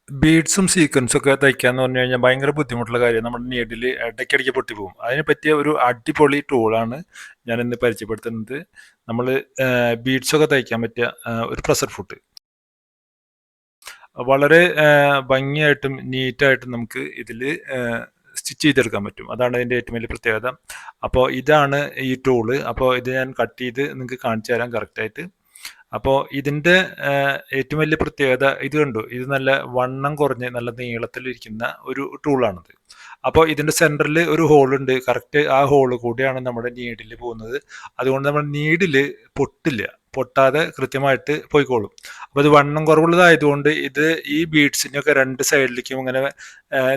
ബീഡ്സും സീക്വൻസും ഒക്കെ തയ്ക്കാന്ന് പറഞ്ഞു കഴിഞ്ഞാൽ ഭയങ്കര ബുദ്ധിമുട്ടുള്ള കാര്യം. നമ്മുടെ നീഡിൽ ഇടയ്ക്കിടയ്ക്ക് പൊട്ടിപ്പോകും. അതിനെ പറ്റിയ ഒരു അടിപൊളി ടൂളാണ് ഞാൻ ഇന്ന് പരിചയപ്പെടുത്തുന്നത്. നമ്മൾ ബീഡ്സൊക്കെ തയ്ക്കാൻ പറ്റിയ ഒരു പ്രഷർ ഫുട്ട്. വളരെ ഭംഗിയായിട്ടും നീറ്റായിട്ടും നമുക്ക് ഇതിൽ സ്റ്റിച്ച് ചെയ്തെടുക്കാൻ പറ്റും. അതാണ് ഇതിൻ്റെ ഏറ്റവും വലിയ പ്രത്യേകത. അപ്പോൾ ഇതാണ് ഈ ടൂള്. അപ്പോൾ ഇത് ഞാൻ കട്ട് ചെയ്ത് നിങ്ങൾക്ക് കാണിച്ചു തരാം കറക്റ്റായിട്ട്. അപ്പോൾ ഇതിൻ്റെ ഏറ്റവും വലിയ പ്രത്യേകത ഇത് കണ്ടു, ഇത് നല്ല വണ്ണം കുറഞ്ഞ് നല്ല നീളത്തിലിരിക്കുന്ന ഒരു ടൂളാണിത്. അപ്പോൾ ഇതിൻ്റെ സെൻറ്ററിൽ ഒരു ഹോളുണ്ട്. കറക്റ്റ് ആ ഹോള് കൂടിയാണ് നമ്മുടെ നീഡിൽ പോകുന്നത്. അതുകൊണ്ട് നമ്മുടെ നീഡിൽ പൊട്ടില്ല, പൊട്ടാതെ കൃത്യമായിട്ട് പോയിക്കോളും. അപ്പോൾ ഇത് വണ്ണം കുറവുള്ളതായതുകൊണ്ട് ഇത് ഈ ബീഡ്സിൻ്റെയൊക്കെ രണ്ട് സൈഡിലേക്കും ഇങ്ങനെ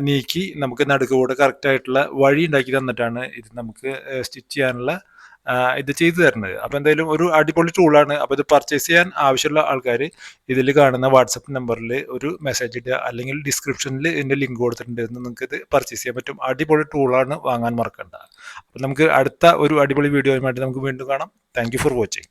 നീക്കി നമുക്ക് നടുക്കുകൂടെ കറക്റ്റായിട്ടുള്ള വഴി ഉണ്ടാക്കി തന്നിട്ടാണ് ഇത് നമുക്ക് സ്റ്റിച്ച് ചെയ്യാനുള്ള ഇത് ചെയ്തു തരുന്നത്. അപ്പോൾ എന്തായാലും ഒരു അടിപൊളി ടൂളാണ്. അപ്പോൾ ഇത് പർച്ചേസ് ചെയ്യാൻ ആവശ്യമുള്ള ആൾക്കാർ ഇതിൽ കാണുന്ന വാട്സപ്പ് നമ്പറിൽ ഒരു മെസ്സേജ് ഇടുക, അല്ലെങ്കിൽ ഡിസ്ക്രിപ്ഷനിൽ ഇതിൻ്റെ ലിങ്ക് കൊടുത്തിട്ടുണ്ട്, നിങ്ങൾക്ക് ഇത് പർച്ചേസ് ചെയ്യാൻ പറ്റും. അടിപൊളി ടൂളാണ്, വാങ്ങാൻ മറക്കണ്ട. അപ്പോൾ നമുക്ക് അടുത്ത ഒരു അടിപൊളി വീഡിയോയുമായിട്ട് നമുക്ക് വീണ്ടും കാണാം. Thank you for watching.